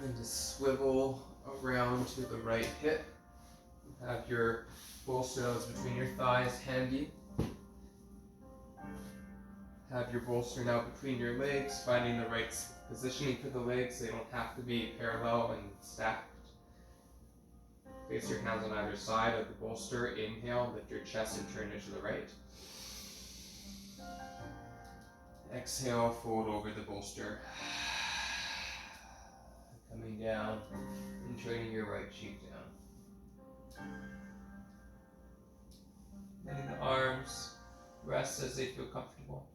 And just swivel around to the right hip. Have your bolster nose between your thighs handy. Have your bolster now between your legs, finding the right positioning for the legs. They don't have to be parallel and stacked. Place your hands on either side of the bolster. Inhale, lift your chest and turn it to the right. Exhale, fold over the bolster. Coming down and turning your right cheek down. Letting the arms rest as they feel comfortable.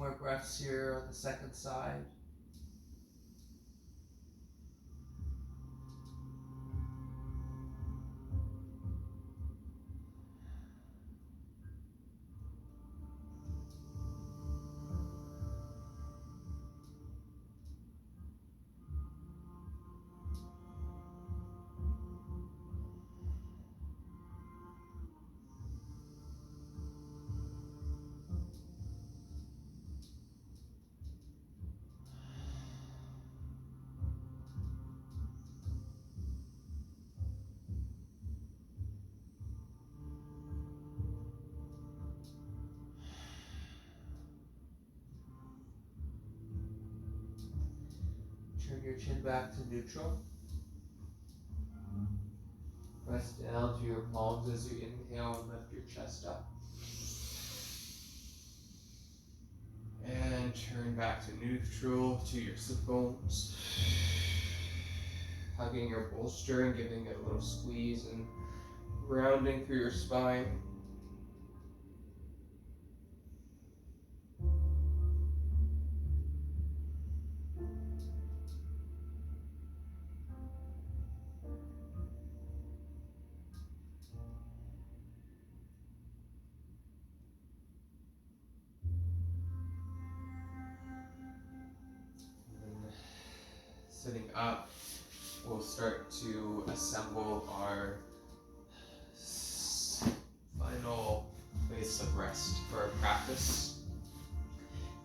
more breaths here on the second side. Turn your chin back to neutral. Press down to your palms as you inhale and lift your chest up. And turn back to neutral to your sit bones. Hugging your bolster and giving it a little squeeze and rounding through your spine. Sitting up, we'll start to assemble our final place of rest for our practice.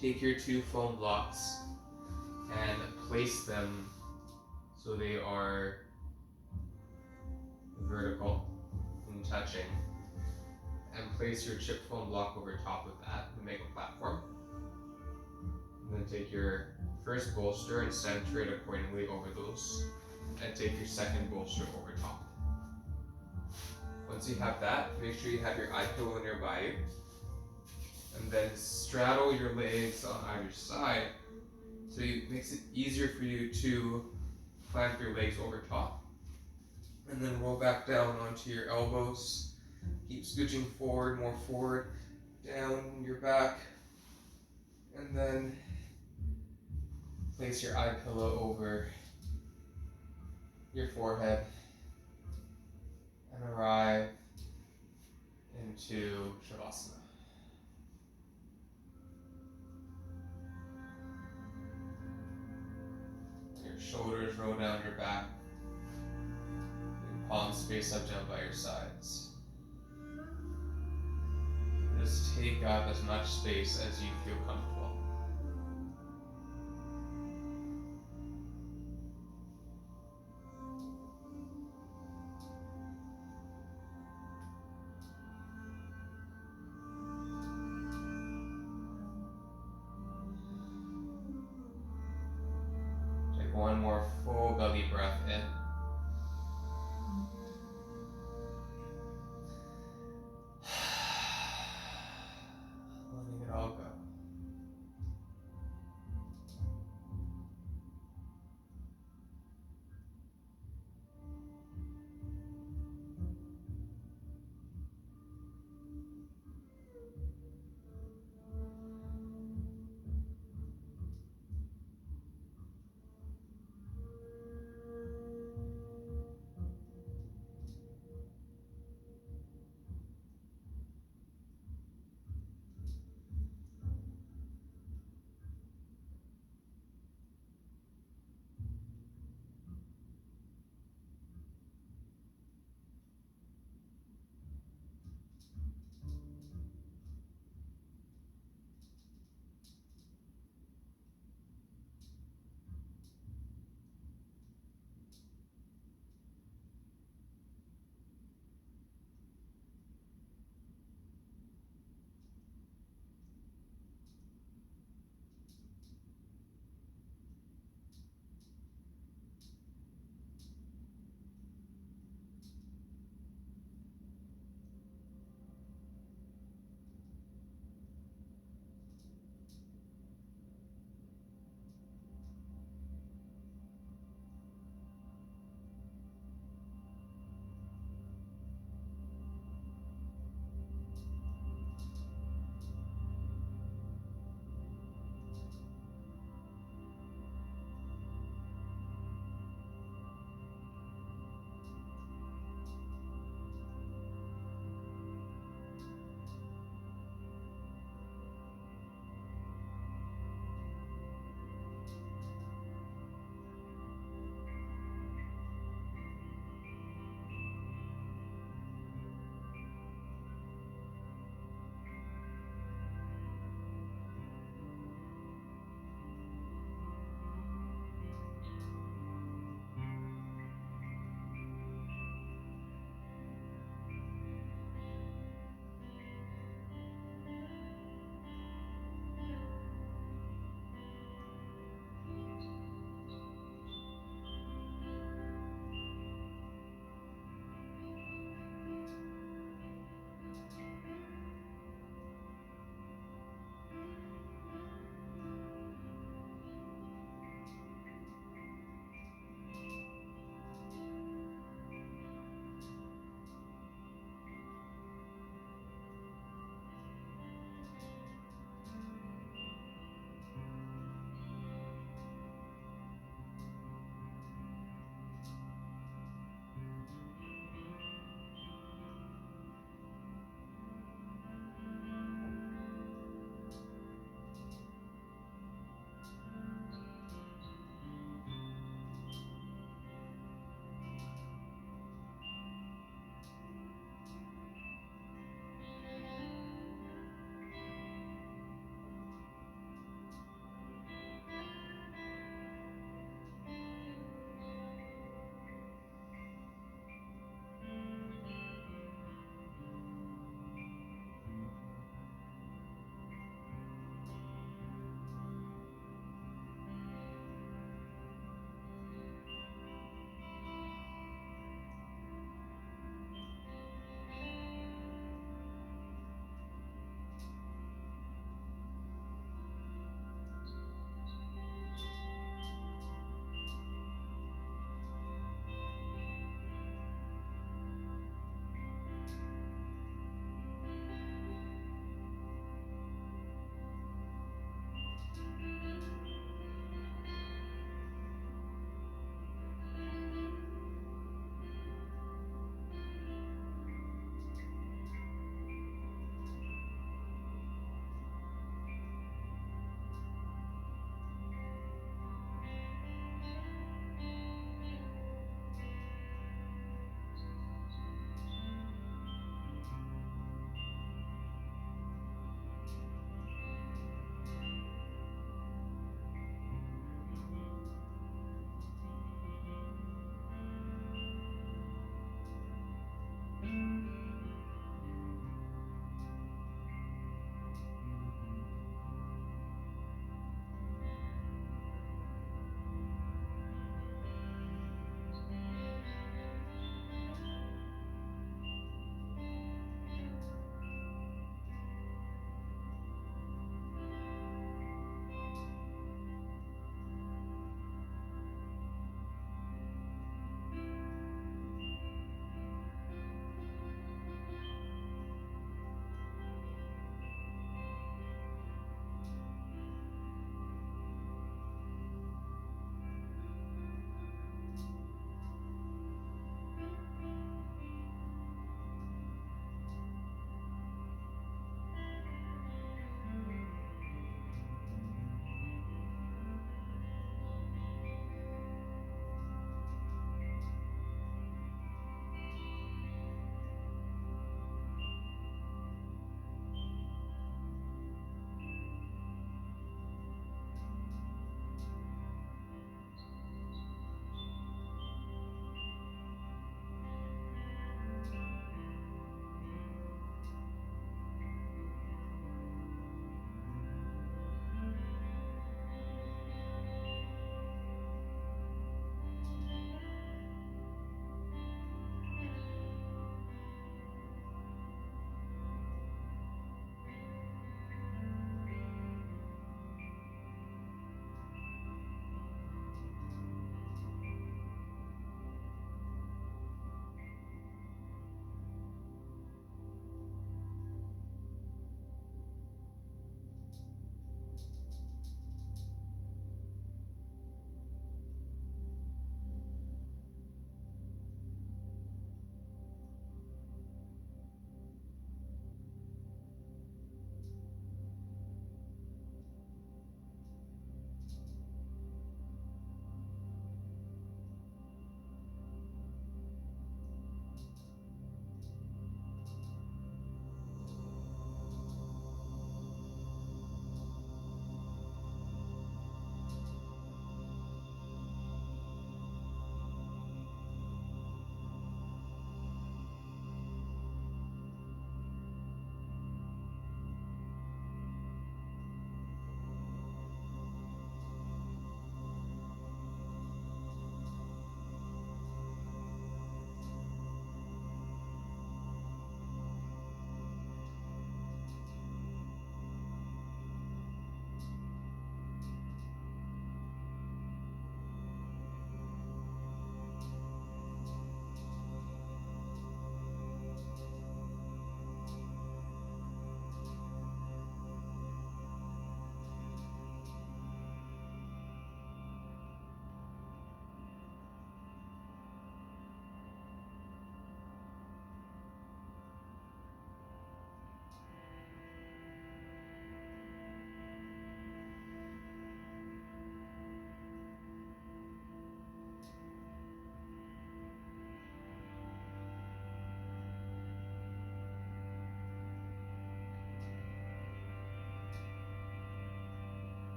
Take your 2 foam blocks and place them so they are vertical and touching. And place your chip foam block over top of that and make a platform. And then take your first bolster and center it accordingly over those, and take your second bolster over top. Once you have that, make sure you have your eye pillow nearby you, and then straddle your legs on either side so it makes it easier for you to plant your legs over top, and then roll back down onto your elbows. Keep scooching forward, more forward, down your back, and then place your eye pillow over your forehead and arrive into Shavasana. Your shoulders roll down your back, your palms face up down by your sides. Just take up as much space as you feel comfortable. One more full belly breath in. Letting it all go.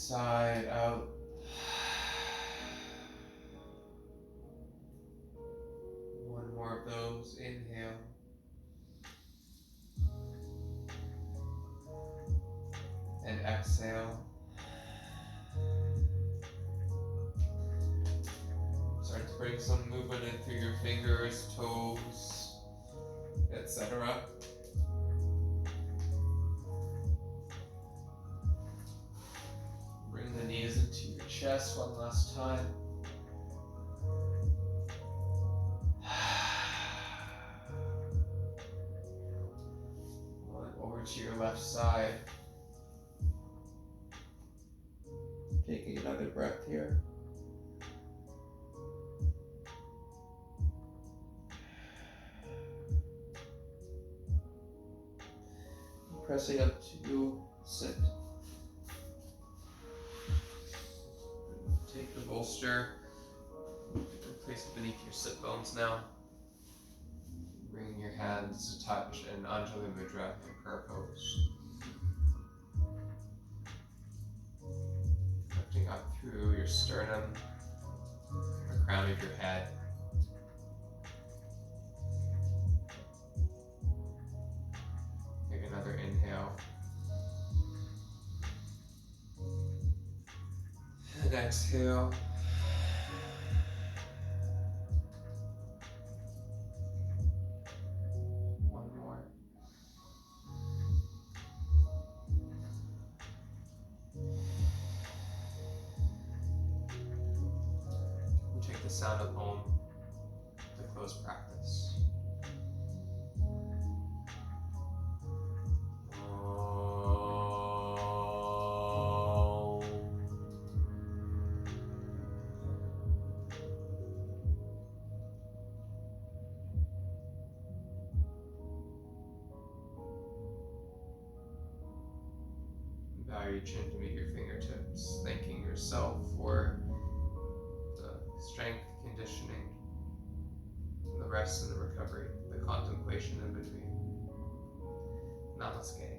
Inside out. One more of those. Inhale. And exhale. Start to bring some movement in through your fingers, toes, etc. Bring the knees into your chest one last time. Over to your left side. Taking another breath here. Pressing up to sit. Take the bolster and place it beneath your sit bones now. Bringing your hands to touch in Anjali Mudra and prayer pose. Lifting up through your sternum, the crown of your head. Take another inhale. And exhale. One more. We take the sound of Om to close practice. Bow your chin to meet your fingertips, thanking yourself for the strength, conditioning, and the rest and the recovery, the contemplation in between. Namaste.